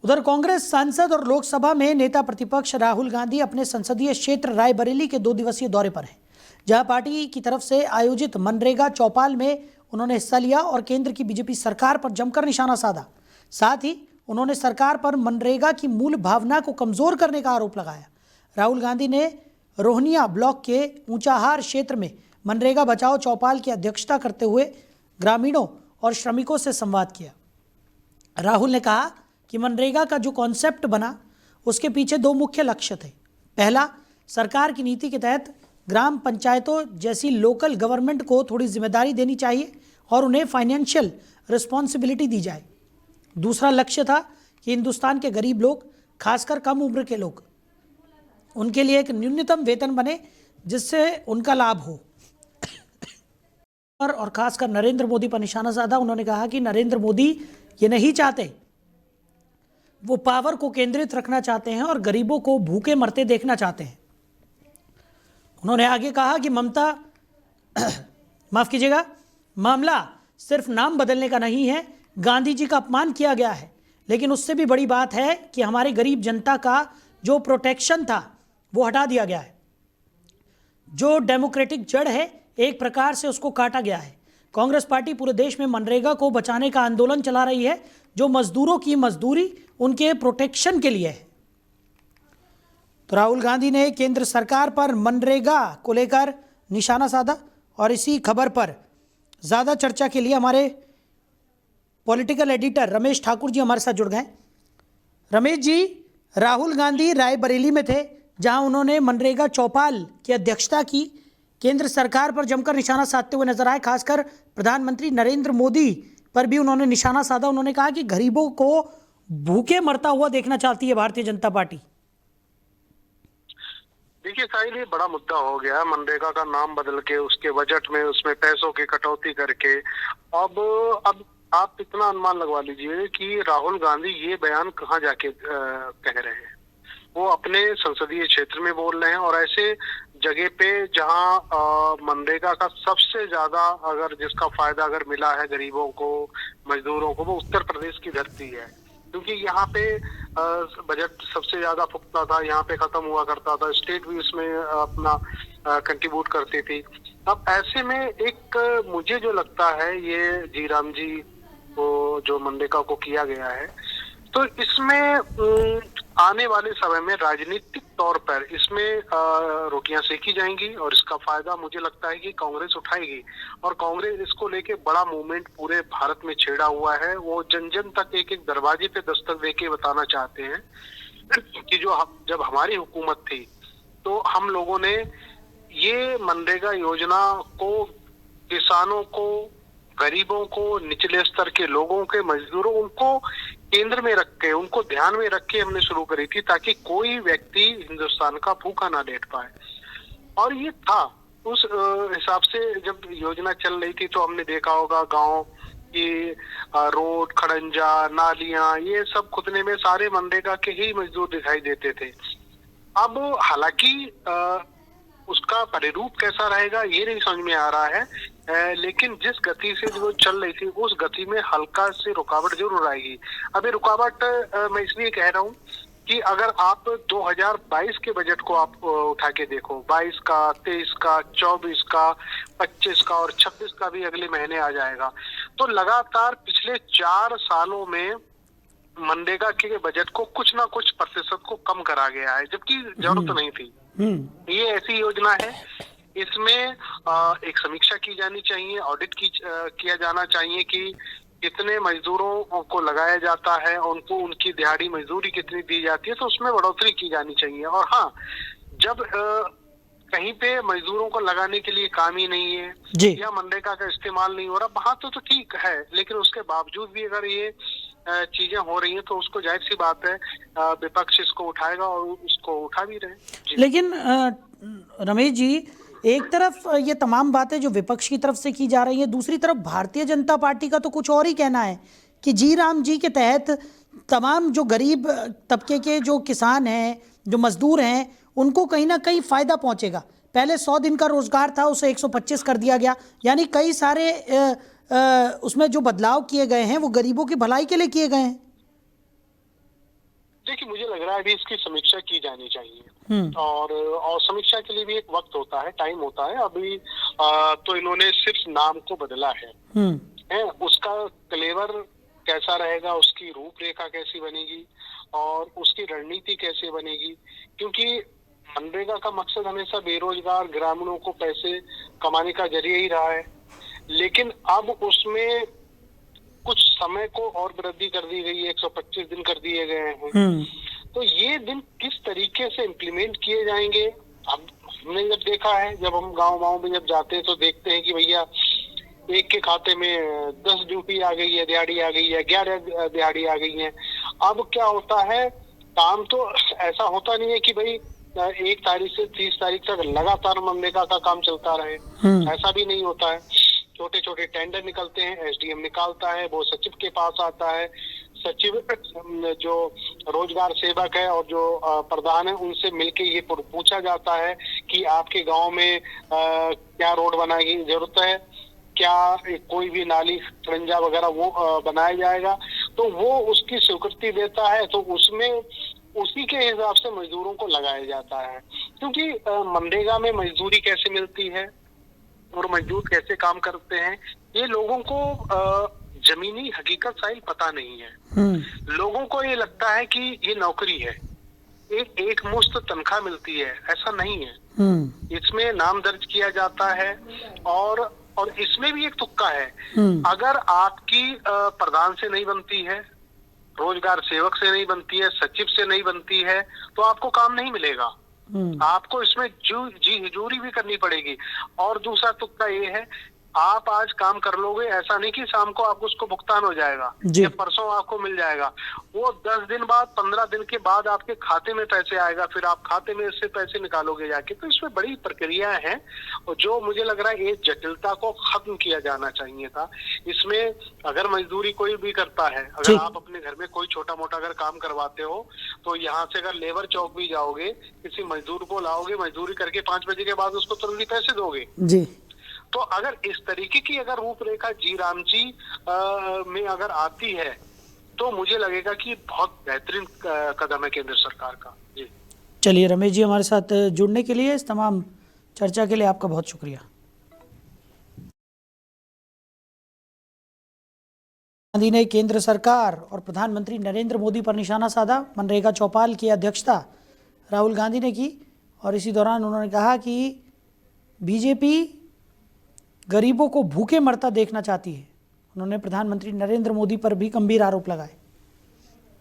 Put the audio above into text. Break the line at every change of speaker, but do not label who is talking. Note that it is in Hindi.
उधर कांग्रेस सांसद और लोकसभा में नेता प्रतिपक्ष राहुल गांधी अपने संसदीय क्षेत्र रायबरेली के 2 दिवसीय दौरे पर हैं, जहां पार्टी की तरफ से आयोजित मनरेगा चौपाल में उन्होंने हिस्सा लिया और केंद्र की बीजेपी सरकार पर जमकर निशाना साधा। साथ ही उन्होंने सरकार पर मनरेगा की मूल भावना को कमजोर करने का आरोप लगाया। राहुल गांधी ने रोहनिया ब्लॉक के ऊंचाहार क्षेत्र में मनरेगा बचाओ चौपाल की अध्यक्षता करते हुए ग्रामीणों और श्रमिकों से संवाद किया। राहुल ने कहा कि मनरेगा का जो कॉन्सेप्ट बना उसके पीछे 2 मुख्य लक्ष्य थे। पहला, सरकार की नीति के तहत ग्राम पंचायतों जैसी लोकल गवर्नमेंट को थोड़ी जिम्मेदारी देनी चाहिए और उन्हें फाइनेंशियल रिस्पॉन्सिबिलिटी दी जाए। दूसरा लक्ष्य था कि हिंदुस्तान के गरीब लोग, खासकर कम उम्र के लोग, उनके लिए एक न्यूनतम वेतन बने जिससे उनका लाभ हो। और खासकर नरेंद्र मोदी पर निशाना साधा। उन्होंने कहा कि नरेंद्र मोदी ये नहीं चाहते, वो पावर को केंद्रित रखना चाहते हैं और गरीबों को भूखे मरते देखना चाहते हैं। उन्होंने आगे कहा कि मामला सिर्फ नाम बदलने का नहीं है। गांधी जी का अपमान किया गया है, लेकिन उससे भी बड़ी बात है कि हमारे गरीब जनता का जो प्रोटेक्शन था वो हटा दिया गया है। जो डेमोक्रेटिक जड़ है, एक प्रकार से उसको काटा गया है। कांग्रेस पार्टी पूरे देश में मनरेगा को बचाने का आंदोलन चला रही है, जो मजदूरों की मजदूरी उनके प्रोटेक्शन के लिए है। तो राहुल गांधी ने केंद्र सरकार पर मनरेगा को लेकर निशाना साधा और इसी खबर पर ज़्यादा चर्चा के लिए हमारे पॉलिटिकल एडिटर रमेश ठाकुर जी हमारे साथ जुड़ गए। रमेश जी, राहुल गांधी रायबरेली में थे, जहां उन्होंने मनरेगा चौपाल की अध्यक्षता की। केंद्र सरकार पर जमकर निशाना साधते हुए नजर आए, खासकर प्रधानमंत्री नरेंद्र मोदी पर भी उन्होंने निशाना साधा। उन्होंने कहा कि गरीबों को भूखे मरता हुआ देखना चाहती है भारतीय जनता पार्टी।
देखिए साहिल, ये बड़ा मुद्दा हो गया। मनरेगा का नाम बदल के उसके बजट में उसमें पैसों की कटौती करके अब आप इतना अनुमान लगवा लीजिए कि राहुल गांधी ये बयान कहाँ जाके कह रहे हैं। वो अपने संसदीय क्षेत्र में बोल रहे हैं और ऐसे जगह पे जहां मनरेगा का सबसे ज्यादा जिसका फायदा अगर मिला है गरीबों को, मजदूरों को, वो उत्तर प्रदेश की धरती है, क्योंकि यहाँ पे बजट सबसे ज्यादा फुकता था, यहाँ पे खत्म हुआ करता था, स्टेट भी उसमें अपना कंट्रीब्यूट करती थी। अब ऐसे में एक मुझे जो लगता है, ये जी राम जी को जो मनरेगा को किया गया है, तो इसमें आने वाले समय में राजनीतिक तौर पर इसमें रोटियां सेकी जाएंगी और इसका फायदा मुझे लगता है कि कांग्रेस उठाएगी। और कांग्रेस इसको लेके बड़ा मूवमेंट पूरे भारत में छेड़ा हुआ है। वो जन जन तक एक एक दरवाजे पे दस्तक देके बताना चाहते हैं कि जब हमारी हुकूमत थी तो हम लोगों ने ये मनरेगा योजना को किसानों को, गरीबों को, निचले स्तर के लोगों के, मजदूरों, उनको केंद्र में रख के, उनको ध्यान में रख के हमने शुरू करी थी, ताकि कोई व्यक्ति हिंदुस्तान का भूखा ना लेट पाए। और ये था उस हिसाब से जब योजना चल रही थी, तो हमने देखा होगा गांव की रोड, खड़ंजा, नालियां, ये सब खुदने में सारे मनरेगा के ही मजदूर दिखाई देते थे। अब हालांकि उसका परिरूप कैसा रहेगा ये नहीं समझ में आ रहा है, लेकिन जिस गति से जो चल रही थी उस गति में हल्का से रुकावट जरूर आएगी। अभी रुकावट मैं इसलिए कह रहा हूँ कि अगर आप 2022 के बजट को आप उठा के देखो, 22 का, 23 का, 24 का, 25 का और 26 का भी अगले महीने आ जाएगा, तो लगातार पिछले 4 सालों में मनरेगा के बजट को कुछ ना कुछ प्रतिशत को कम करा गया है, जबकि जरूरत नहीं थी। ये ऐसी योजना है, इसमें एक समीक्षा की जानी चाहिए, ऑडिट किया जाना चाहिए कि कितने मजदूरों को लगाया जाता है, उनको उनकी दिहाड़ी मजदूरी कितनी दी जाती है, तो उसमें बढ़ोतरी की जानी चाहिए। और हाँ, जब कहीं पे मजदूरों को लगाने के लिए काम ही नहीं है या मनरेगा का इस्तेमाल नहीं हो रहा, वहां तो ठीक है, लेकिन उसके बावजूद भी अगर ये चीजें हो रही हैं तो उसको जाहिर सी बात है विपक्ष इसको उठाएगा और उसको उठा भी रहे।
लेकिन रमेश जी, एक तरफ ये तमाम बातें जो विपक्ष की तरफ से की जा रही है, दूसरी तरफ भारतीय जनता पार्टी का तो कुछ और ही कहना है कि जी राम जी के तहत तमाम जो गरीब तबके के जो किसान हैं, जो मजदूर हैं, उनको कहीं ना कहीं फ़ायदा पहुंचेगा। पहले 100 दिन का रोज़गार था, उसे 125 कर दिया गया, यानी कई सारे उसमें जो बदलाव किए गए हैं वो गरीबों की भलाई के लिए किए गए हैं।
कि मुझे लग रहा है अभी इसकी समीक्षा की जानी चाहिए और समीक्षा के लिए भी एक वक्त होता है, टाइम होता है। अभी तो इन्होंने सिर्फ नाम को बदला है, उसका क्लेवर कैसा रहेगा, उसकी रूपरेखा कैसी बनेगी और उसकी रणनीति कैसे बनेगी, क्योंकि मनरेगा का मकसद हमेशा बेरोजगार ग्रामीणों को पैसे कमाने का जरिया ही रहा है, लेकिन अब उसमें कुछ समय को और वृद्धि कर दी गई है, 125 दिन कर दिए गए हैं। तो ये दिन किस तरीके से इम्प्लीमेंट किए जाएंगे, अब हमने जब देखा है, जब हम गांव में जब जाते हैं तो देखते हैं कि भैया एक के खाते में 10 ड्यूटी आ गई है, दिहाड़ी आ गई है, 11 दिहाड़ी आ गई है। अब क्या होता है, काम तो ऐसा होता नहीं है कि भाई 1 तारीख से 30 तारीख तक लगातार मनरेगा का काम चलता रहे, ऐसा भी नहीं होता है। छोटे छोटे टेंडर निकलते हैं, एसडीएम निकालता है, वो सचिव के पास आता है, सचिव जो रोजगार सेवक है और जो प्रधान है उनसे मिलके ये पूछा जाता है कि आपके गांव में क्या रोड बनाने की जरूरत है, क्या कोई भी नाली खरंजा वगैरह वो बनाया जाएगा, तो वो उसकी स्वीकृति देता है, तो उसमें उसी के हिसाब से मजदूरों को लगाया जाता है। क्योंकि मनरेगा में मजदूरी कैसे मिलती है और मजदूर कैसे काम करते हैं, ये लोगों को जमीनी हकीकत साहिल पता नहीं है। लोगों को ये लगता है कि ये नौकरी है, एक मुश्त तनख्वाह मिलती है, ऐसा नहीं है। इसमें नाम दर्ज किया जाता है और इसमें भी एक तुक्का है। अगर आपकी प्रधान से नहीं बनती है, रोजगार सेवक से नहीं बनती है, सचिव से नहीं बनती है, तो आपको काम नहीं मिलेगा। आपको इसमें जी हजूरी भी करनी पड़ेगी। और दूसरा तुक्का ये है, आप आज काम कर लोगे, ऐसा नहीं कि शाम को आपको उसको भुगतान हो जाएगा या परसों आपको मिल जाएगा। वो 10 दिन बाद, 15 दिन के बाद आपके खाते में पैसे आएगा, फिर आप खाते में से पैसे निकालोगे जाके। तो इसमें बड़ी प्रक्रियाएं हैं और जो मुझे लग रहा है, ये जटिलता को खत्म किया जाना चाहिए था। इसमें अगर मजदूरी कोई भी करता है, अगर आप अपने घर में कोई छोटा मोटा अगर काम करवाते हो, तो यहाँ से अगर लेबर चौक भी जाओगे, किसी मजदूर को लाओगे, मजदूरी करके 5 बजे के बाद उसको तुरंत ही पैसे दोगे जी। तो अगर इस तरीके की अगर रूपरेखा जी राम जी में अगर आती है, तो मुझे लगेगा कि बहुत बेहतरीन कदम है केंद्र सरकार का। जी
चलिए रमेश जी, हमारे साथ जुड़ने के लिए, इस तमाम चर्चा के लिए आपका बहुत शुक्रिया। गांधी ने केंद्र सरकार और प्रधानमंत्री नरेंद्र मोदी पर निशाना साधा। मनरेगा चौपाल की अध्यक्षता राहुल गांधी ने की और इसी दौरान उन्होंने कहा कि बीजेपी गरीबों को भूखे मरता देखना चाहती है। उन्होंने प्रधानमंत्री नरेंद्र मोदी पर भी गंभीर आरोप लगाए।